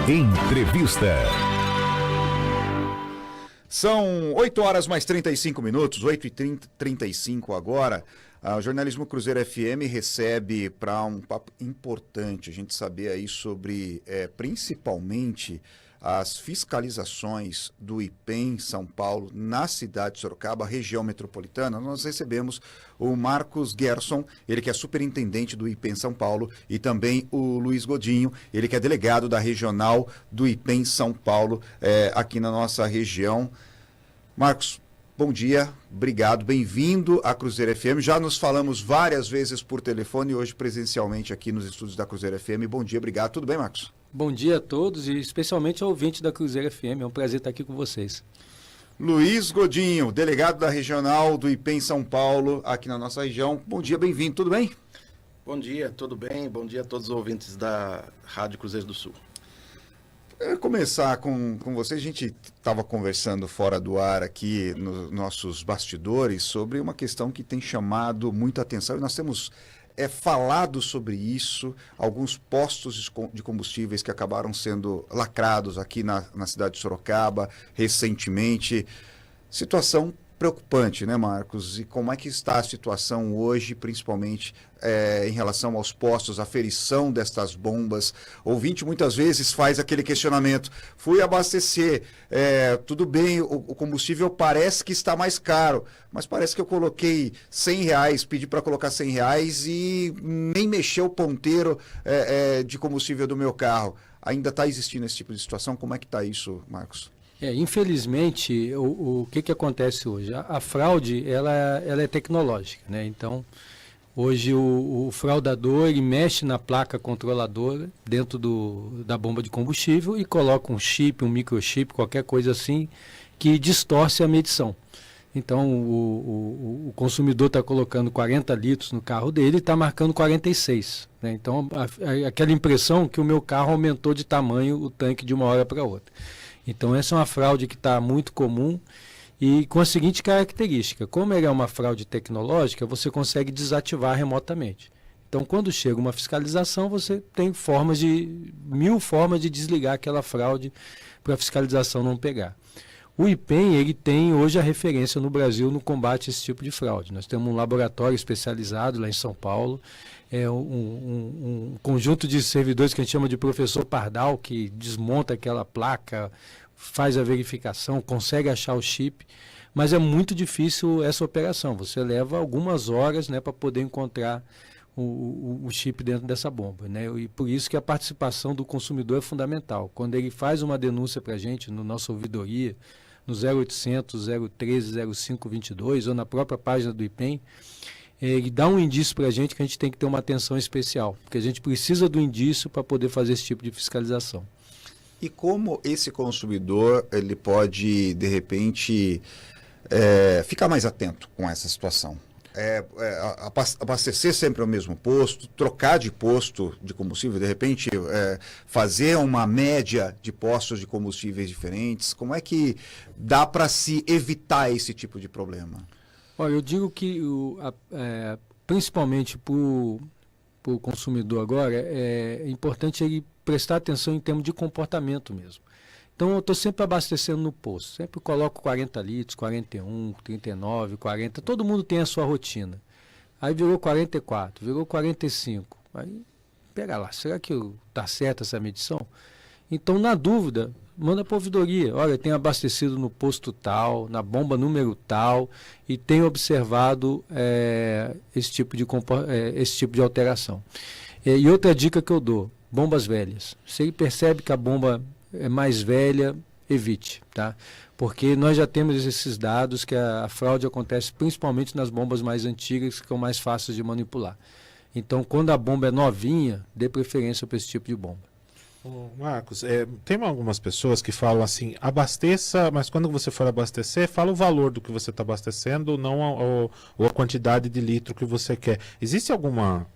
Entrevista. São 8 horas mais 35 minutos, 8h35 agora. O Jornalismo Cruzeiro FM recebe para um papo importante, a gente saber aí sobre, principalmente, as fiscalizações do IPEM São Paulo na cidade de Sorocaba, região metropolitana. Nós recebemos o Marcos Gerson, ele que é superintendente do IPEM São Paulo, e também o Luiz Godinho, ele que é delegado da regional do IPEM São Paulo, aqui na nossa região. Marcos, bom dia, obrigado, bem-vindo à Cruzeiro FM. Já nos falamos várias vezes por telefone e hoje presencialmente aqui nos estúdios da Cruzeiro FM. Bom dia, obrigado. Tudo bem, Marcos? Bom dia a todos e especialmente ao ouvinte da Cruzeiro FM. É um prazer estar aqui com vocês. Luiz Godinho, delegado da regional do IPEM São Paulo, aqui na nossa região. Bom dia, bem-vindo, tudo bem? Bom dia, tudo bem? Bom dia a todos os ouvintes da Rádio Cruzeiro do Sul. Eu ia começar com você. A gente estava conversando fora do ar aqui nos nossos bastidores sobre uma questão que tem chamado muita atenção e nós temos falado sobre isso, alguns postos de combustíveis que acabaram sendo lacrados aqui na cidade de Sorocaba recentemente. Situação preocupante, né, Marcos? E como é que está a situação hoje, principalmente em relação aos postos, a aferição destas bombas? O ouvinte muitas vezes faz aquele questionamento: fui abastecer, tudo bem, o combustível parece que está mais caro, mas parece que eu coloquei R$100, pedi para colocar R$100 e nem mexeu o ponteiro de combustível do meu carro. Ainda está existindo esse tipo de situação? Como é que está isso, Marcos? Infelizmente, o que acontece hoje? A fraude, ela é tecnológica, né? Então, hoje o fraudador, ele mexe na placa controladora dentro da bomba de combustível e coloca um chip, um microchip, qualquer coisa assim, que distorce a medição. Então, o consumidor está colocando 40 litros no carro dele e está marcando 46. Né? Então, aquela impressão que o meu carro aumentou de tamanho o tanque de uma hora para outra. Então, essa é uma fraude que está muito comum e com a seguinte característica: como ela é uma fraude tecnológica, você consegue desativar remotamente. Então, quando chega uma fiscalização, você tem mil formas de desligar aquela fraude para a fiscalização não pegar. O IPEM, ele tem hoje a referência no Brasil no combate a esse tipo de fraude. Nós temos um laboratório especializado lá em São Paulo, um conjunto de servidores que a gente chama de professor Pardal, que desmonta aquela placa, faz a verificação, consegue achar o chip, mas é muito difícil essa operação. Você leva algumas horas, né, para poder encontrar o chip dentro dessa bomba, né? E por isso que a participação do consumidor é fundamental. Quando ele faz uma denúncia para a gente, na nossa ouvidoria, no 0800 013 0522 ou na própria página do IPEM, ele dá um indício para a gente que a gente tem que ter uma atenção especial, porque a gente precisa do indício para poder fazer esse tipo de fiscalização. E como esse consumidor ele pode, de repente, ficar mais atento com essa situação? Abastecer sempre ao mesmo posto, trocar de posto de combustível, de repente fazer uma média de postos de combustíveis diferentes. Como é que dá para se evitar esse tipo de problema? Olha, eu digo que principalmente para o consumidor agora, é importante ele prestar atenção em termos de comportamento mesmo. Então, eu estou sempre abastecendo no posto, sempre coloco 40 litros, 41, 39, 40, todo mundo tem a sua rotina. Aí virou 44, virou 45, aí pega lá, será que está certa essa medição? Então, na dúvida, manda para a ouvidoria. Olha, tenho abastecido no posto tal, na bomba número tal, e tenho observado esse tipo de alteração. E outra dica que eu dou: bombas velhas. Se ele percebe que a bomba é mais velha, evite, tá? Porque nós já temos esses dados que a fraude acontece principalmente nas bombas mais antigas, que são mais fáceis de manipular. Então, quando a bomba é novinha, dê preferência para esse tipo de bomba. Marcos, tem algumas pessoas que falam assim: abasteça, mas quando você for abastecer, fala o valor do que você está abastecendo, não ou a quantidade de litro que você quer. Existe alguma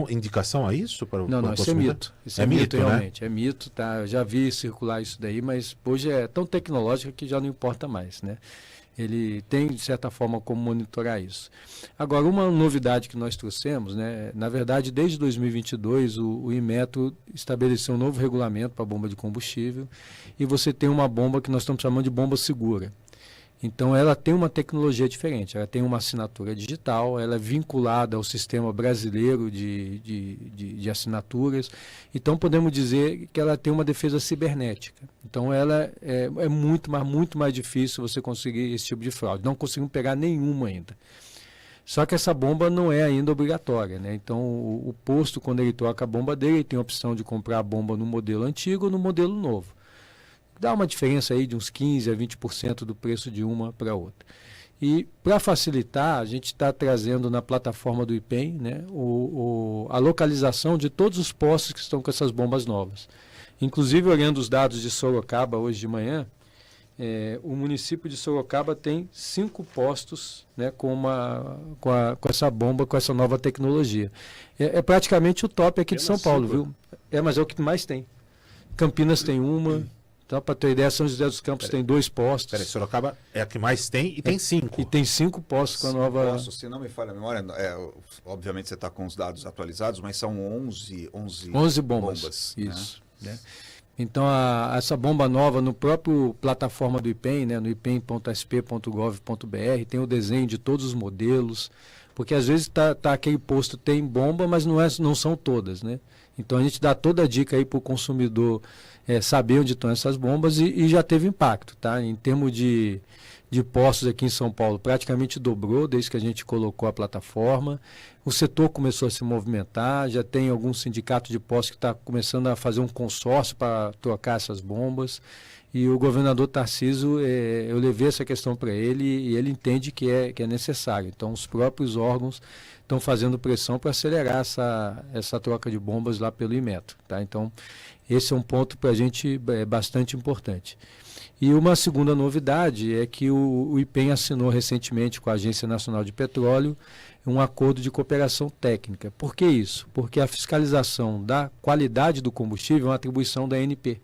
indicação a isso? Não, isso é mito. Isso é mito, realmente. Né? É mito, tá? Eu já vi circular isso daí, mas hoje é tão tecnológico que já não importa mais, né? ele tem, de certa forma, como monitorar isso. Agora, uma novidade que nós trouxemos, né, na verdade, desde 2022, o Inmetro estabeleceu um novo regulamento para a bomba de combustível e você tem uma bomba que nós estamos chamando de bomba segura. Então, ela tem uma tecnologia diferente, ela tem uma assinatura digital, ela é vinculada ao sistema brasileiro de assinaturas. Então, podemos dizer que ela tem uma defesa cibernética. Então, ela é muito mais difícil você conseguir esse tipo de fraude. Não conseguimos pegar nenhuma ainda. Só que essa bomba não é ainda obrigatória, né? Então, o posto, quando ele troca a bomba dele, ele tem a opção de comprar a bomba no modelo antigo ou no modelo novo. Dá uma diferença aí de uns 15% a 20% do preço de uma para outra. E para facilitar, a gente está trazendo na plataforma do IPEM, né, a localização de todos os postos que estão com essas bombas novas. Inclusive, olhando os dados de Sorocaba hoje de manhã, o município de Sorocaba tem 5 postos, né, com essa bomba, com essa nova tecnologia. É praticamente o top aqui de São Paulo, viu? Mas é o que mais tem. Campinas tem uma. Então, para ter ideia, São José dos Campos tem 2 postos. Peraí, Sorocaba é a que mais tem e tem 5. E tem 5 postos com a nova... Se não me falha a memória, obviamente você está com os dados atualizados, mas são 11 bombas. Né? Isso. Né? Então, essa bomba nova, no próprio plataforma do IPEM, né, no ipem.sp.gov.br, tem o desenho de todos os modelos, porque às vezes aquele posto tem bomba, mas não são todas, né? Então, a gente dá toda a dica aí para o consumidor saber onde estão essas bombas e já teve impacto, tá? Em termos de postos aqui em São Paulo, praticamente dobrou desde que a gente colocou a plataforma. O setor começou a se movimentar, já tem algum sindicato de postos que está começando a fazer um consórcio para trocar essas bombas. E o governador Tarcísio, eu levei essa questão para ele e ele entende que é necessário. Então, os próprios órgãos estão fazendo pressão para acelerar essa troca de bombas lá pelo Inmetro, tá? Então, esse é um ponto para a gente bastante importante. E uma segunda novidade é que o IPEM assinou recentemente com a Agência Nacional de Petróleo um acordo de cooperação técnica. Por que isso? Porque a fiscalização da qualidade do combustível é uma atribuição da ANP.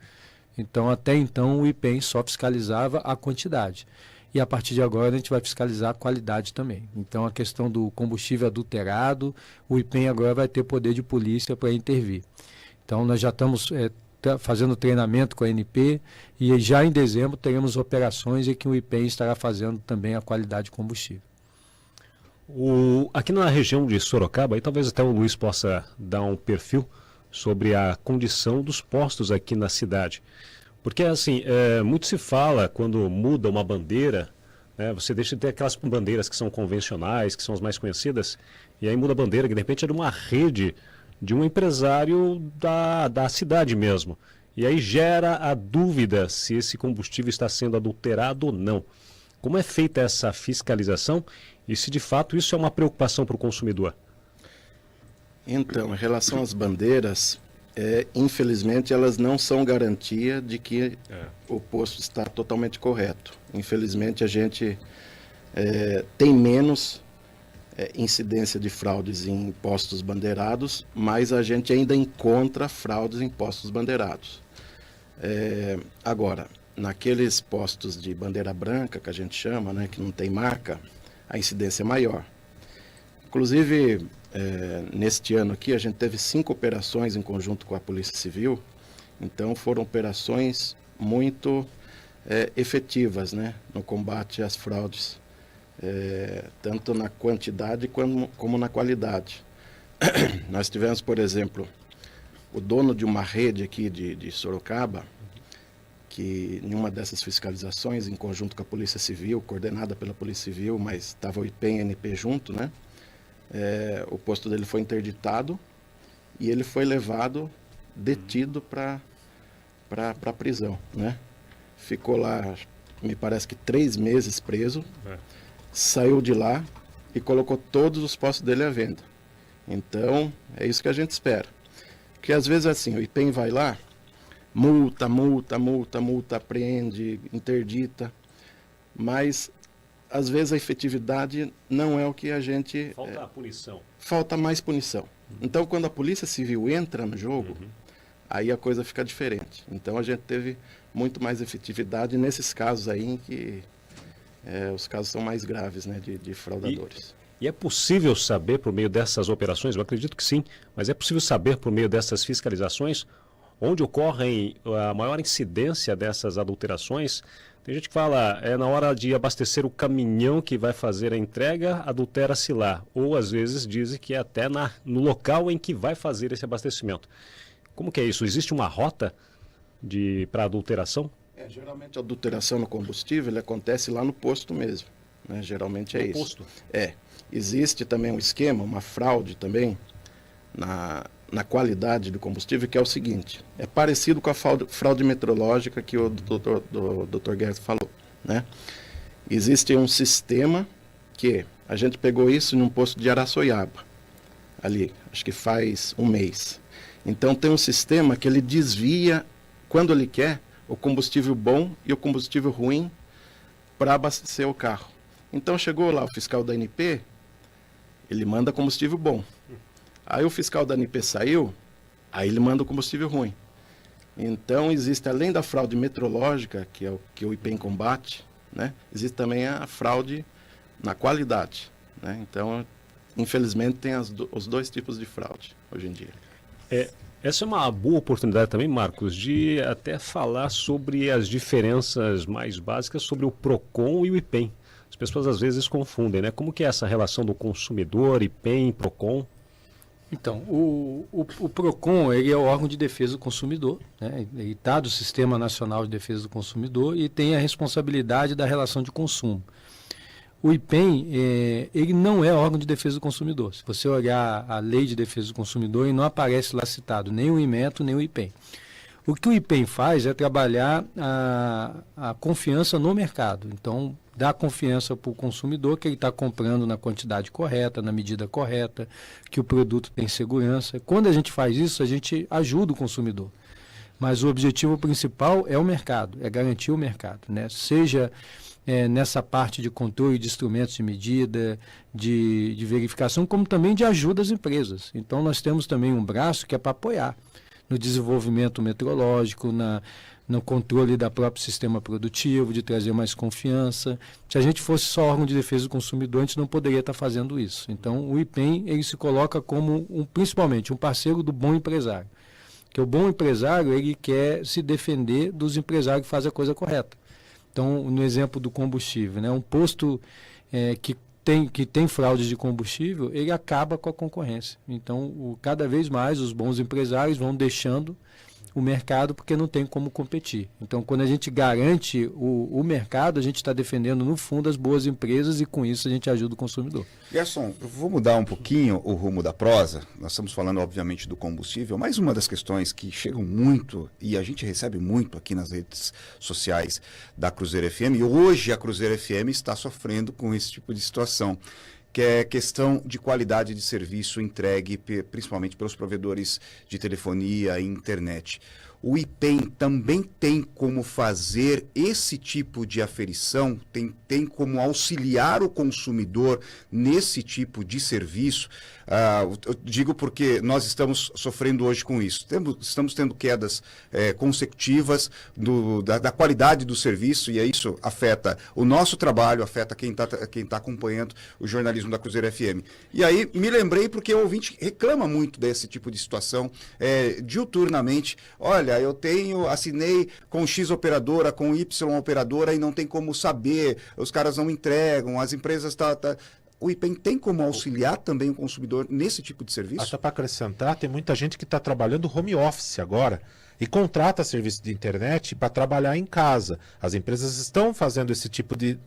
Então, até então, o IPEM só fiscalizava a quantidade. E a partir de agora a gente vai fiscalizar a qualidade também. Então, a questão do combustível adulterado, o IPEM agora vai ter poder de polícia para intervir. Então, nós já estamos fazendo treinamento com a ANP e já em dezembro teremos operações em que o IPEM estará fazendo também a qualidade de combustível. Aqui na região de Sorocaba, aí talvez até o Luiz possa dar um perfil sobre a condição dos postos aqui na cidade. Porque, assim, muito se fala quando muda uma bandeira, né, você deixa de ter aquelas bandeiras que são convencionais, que são as mais conhecidas, e aí muda a bandeira, que de repente é de uma rede, de um empresário da cidade mesmo. E aí gera a dúvida se esse combustível está sendo adulterado ou não. Como é feita essa fiscalização e se de fato isso é uma preocupação para o consumidor? Então, em relação às bandeiras, infelizmente elas não são garantia de que o posto está totalmente correto. Infelizmente a gente tem menos incidência de fraudes em postos bandeirados, mas a gente ainda encontra fraudes em postos bandeirados. Agora, naqueles postos de bandeira branca, que a gente chama, né, que não tem marca, a incidência é maior. Inclusive, neste ano aqui, a gente teve 5 operações em conjunto com a Polícia Civil, então foram operações muito efetivas, né, no combate às fraudes, tanto na quantidade como na qualidade. Nós tivemos, por exemplo, o dono de uma rede aqui de Sorocaba, que em uma dessas fiscalizações, em conjunto com a Polícia Civil, coordenada pela Polícia Civil, mas estava o IPEM e a ANP junto, né? O posto dele foi interditado e ele foi levado detido para a prisão, né? Ficou lá, me parece que 3 meses preso, saiu de lá e colocou todos os postos dele à venda. Então, é isso que a gente espera. Porque às vezes assim, o IPEM vai lá, multa, apreende, interdita, mas às vezes a efetividade não é o que a gente... Falta a punição. Falta mais punição. Então, quando a Polícia Civil entra no jogo, aí a coisa fica diferente. Então, a gente teve muito mais efetividade nesses casos aí em que os casos são mais graves, né, de fraudadores. E é possível saber, por meio dessas operações, eu acredito que sim, mas é possível saber, por meio dessas fiscalizações, onde ocorrem a maior incidência dessas adulterações? Tem gente que fala, na hora de abastecer o caminhão que vai fazer a entrega, adultera-se lá. Ou, às vezes, dizem que é até no local em que vai fazer esse abastecimento. Como que é isso? Existe uma rota para adulteração? Geralmente a adulteração no combustível ele acontece lá no posto mesmo, né? Geralmente é No isso. posto? Existe também um esquema, uma fraude também na qualidade do combustível, que é o seguinte, é parecido com a fraude metrológica que o Dr. Guedes falou, né? Existe um sistema que a gente pegou isso num posto de Araçoiaba, ali, acho que faz um mês. Então tem um sistema que ele desvia, quando ele quer, o combustível bom e o combustível ruim para abastecer o carro. Então chegou lá o fiscal da ANP, ele manda combustível bom. Aí o fiscal da ANP saiu, aí ele manda o combustível ruim. Então existe, além da fraude metrológica, que é o que o IPEM combate, né, existe também a fraude na qualidade, né? Então, infelizmente, tem os dois tipos de fraude hoje em dia. Essa é uma boa oportunidade também, Marcos, de até falar sobre as diferenças mais básicas sobre o PROCON e o IPEM. As pessoas às vezes confundem, né? Como que é essa relação do consumidor, IPEM, PROCON? Então, o PROCON ele é o órgão de defesa do consumidor, né? Ele está do Sistema Nacional de Defesa do Consumidor e tem a responsabilidade da relação de consumo. O IPEM, ele não é órgão de defesa do consumidor. Se você olhar a lei de defesa do consumidor, ele não aparece lá citado nem o IMETRO, nem o IPEM. O que o IPEM faz é trabalhar a confiança no mercado. Então, dá confiança para o consumidor que ele está comprando na quantidade correta, na medida correta, que o produto tem segurança. Quando a gente faz isso, a gente ajuda o consumidor. Mas o objetivo principal é o mercado, é garantir o mercado, né? Seja nessa parte de controle de instrumentos de medida, de verificação, como também de ajuda às empresas. Então, nós temos também um braço que é para apoiar no desenvolvimento metrológico, no controle da próprio sistema produtivo, de trazer mais confiança. Se a gente fosse só órgão de defesa do consumidor, a gente não poderia estar fazendo isso. Então, o IPEM ele se coloca como, principalmente, um parceiro do bom empresário. Porque o bom empresário ele quer se defender dos empresários que fazem a coisa correta. Então, no exemplo do combustível, né, um posto que tem fraude de combustível, ele acaba com a concorrência. Então, cada vez mais os bons empresários vão deixando o mercado porque não tem como competir. Então, quando a gente garante o mercado, a gente está defendendo, no fundo, as boas empresas e, com isso, a gente ajuda o consumidor. Gerson, eu vou mudar um pouquinho o rumo da prosa. Nós estamos falando, obviamente, do combustível, mas uma das questões que chegam muito, e a gente recebe muito aqui nas redes sociais da Cruzeiro FM, e hoje a Cruzeiro FM está sofrendo com esse tipo de situação, que é questão de qualidade de serviço entregue principalmente pelos provedores de telefonia e internet. O IPEM também tem como fazer esse tipo de aferição, tem como auxiliar o consumidor nesse tipo de serviço. Eu digo porque nós estamos sofrendo hoje com isso. Estamos tendo quedas consecutivas da qualidade do serviço, e isso afeta o nosso trabalho, afeta quem tá acompanhando o jornalismo da Cruzeiro FM. E aí me lembrei porque o ouvinte reclama muito desse tipo de situação diuturnamente. Olha, eu assinei com X operadora, com Y operadora e não tem como saber, os caras não entregam, as empresas O IPEM tem como auxiliar também o consumidor nesse tipo de serviço? Até para acrescentar, tem muita gente que está trabalhando home office agora e contrata serviço de internet para trabalhar em casa. As empresas estão fazendo esse tipo de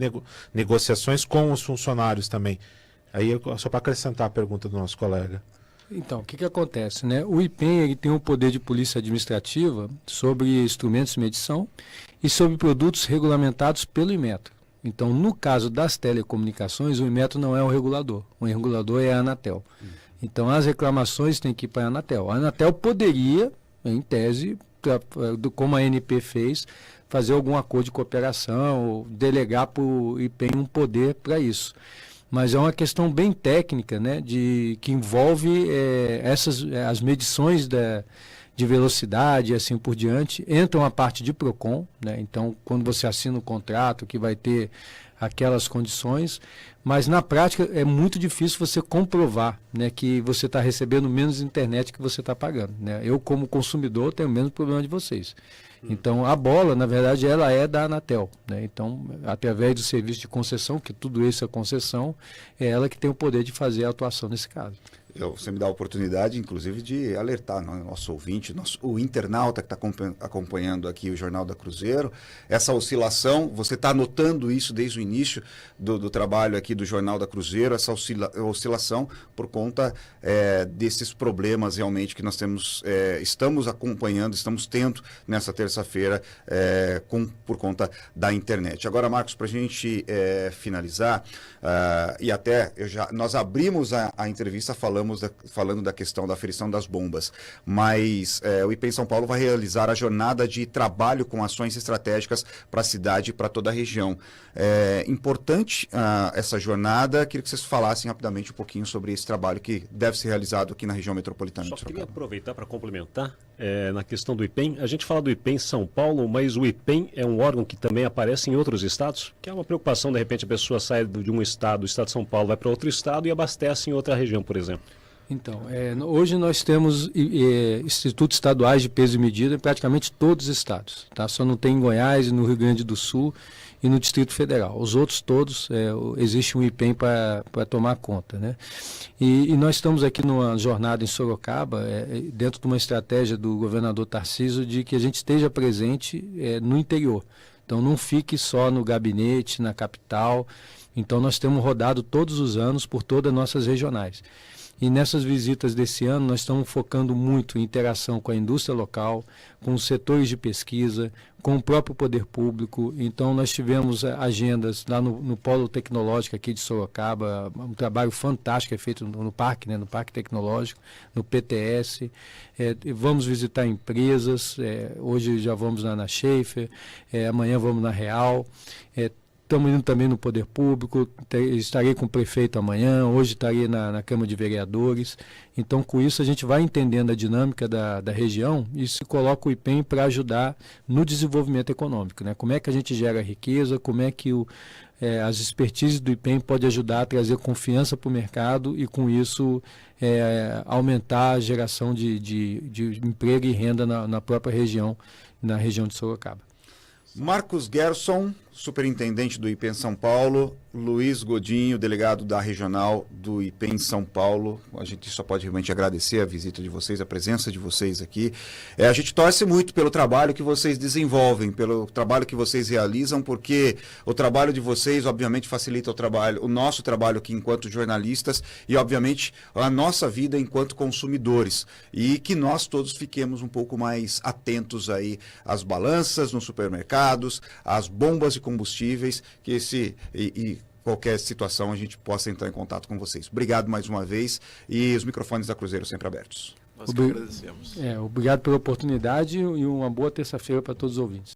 negociações com os funcionários também. Aí, só para acrescentar a pergunta do nosso colega. Então, o que acontece, né? O IPEM ele tem um poder de polícia administrativa sobre instrumentos de medição e sobre produtos regulamentados pelo IMETRO. Então, no caso das telecomunicações, o IMETRO não é o regulador é a Anatel. Então, as reclamações têm que ir para a Anatel. A Anatel poderia, em tese, como a ANP fez, fazer algum acordo de cooperação, ou delegar para o IPEM um poder para isso. Mas é uma questão bem técnica, né, que envolve as medições de velocidade e assim por diante. Entra uma parte de PROCON, né, então quando você assina o contrato que vai ter aquelas condições, mas na prática é muito difícil você comprovar, né, que você está recebendo menos internet que você está pagando, né? Eu, como consumidor, tenho o mesmo problema de vocês. Então, a bola, na verdade, ela é da Anatel, né? Então, através do serviço de concessão, que tudo isso é concessão, é ela que tem o poder de fazer a atuação nesse caso. Você me dá a oportunidade, inclusive, de alertar, né, nosso ouvinte, o internauta que está acompanhando aqui o Jornal da Cruzeiro, essa oscilação, você está notando isso desde o início do trabalho aqui do Jornal da Cruzeiro, essa oscilação por conta desses problemas realmente que nós estamos acompanhando, estamos tendo nessa terça-feira por conta da internet. Agora, Marcos, para a gente finalizar, e até nós abrimos a entrevista falando da questão da aferição das bombas, mas o IPEM São Paulo vai realizar a jornada de trabalho com ações estratégicas para a cidade e para toda a região. Importante essa jornada, queria que vocês falassem rapidamente um pouquinho sobre esse trabalho que deve ser realizado aqui na região metropolitana. Só de queria Sorocaba. aproveitar para complementar na questão do IPEM. A gente fala do IPEM São Paulo, mas o IPEM é um órgão que também aparece em outros estados, que é uma preocupação, de repente a pessoa sai de um estado, do estado de São Paulo, vai para outro estado e abastece em outra região, por exemplo. Então, hoje nós temos institutos estaduais de peso e medida em praticamente todos os estados, tá? Só não tem em Goiás, no Rio Grande do Sul e no Distrito Federal. Os outros todos, existe um IPEM para tomar conta, né? E nós estamos aqui numa jornada em Sorocaba, dentro de uma estratégia do governador Tarcísio, de que a gente esteja presente no interior. Então, não fique só no gabinete, na capital. Então, nós temos rodado todos os anos por todas as nossas regionais. E nessas visitas desse ano, nós estamos focando muito em interação com a indústria local, com os setores de pesquisa, com o próprio poder público. Então, nós tivemos agendas lá no Polo Tecnológico aqui de Sorocaba, um trabalho fantástico é feito no parque, né, no Parque Tecnológico, no PTS. Vamos visitar empresas, hoje já vamos na Schaefer, amanhã vamos na Real. Estamos indo também no Poder Público, estarei com o prefeito amanhã, hoje estarei na Câmara de Vereadores. Então, com isso, a gente vai entendendo a dinâmica da região e se coloca o IPEM para ajudar no desenvolvimento econômico, né? Como é que a gente gera riqueza, como é que as expertises do IPEM podem ajudar a trazer confiança para o mercado e, com isso, aumentar a geração de emprego e renda na própria região, na região de Sorocaba. Marcos Gerson, superintendente do IPEM São Paulo, Luiz Godinho, delegado da regional do IPEM São Paulo. A gente só pode realmente agradecer a visita de vocês, a presença de vocês aqui. A gente torce muito pelo trabalho que vocês desenvolvem, pelo trabalho que vocês realizam, porque o trabalho de vocês, obviamente, facilita o nosso trabalho aqui enquanto jornalistas e, obviamente, a nossa vida enquanto consumidores. E que nós todos fiquemos um pouco mais atentos aí às balanças nos supermercados, às bombas de combustíveis, que qualquer situação a gente possa entrar em contato com vocês. Obrigado mais uma vez e os microfones da Cruzeiro sempre abertos. Nós que agradecemos. Obrigado pela oportunidade e uma boa terça-feira para todos os ouvintes.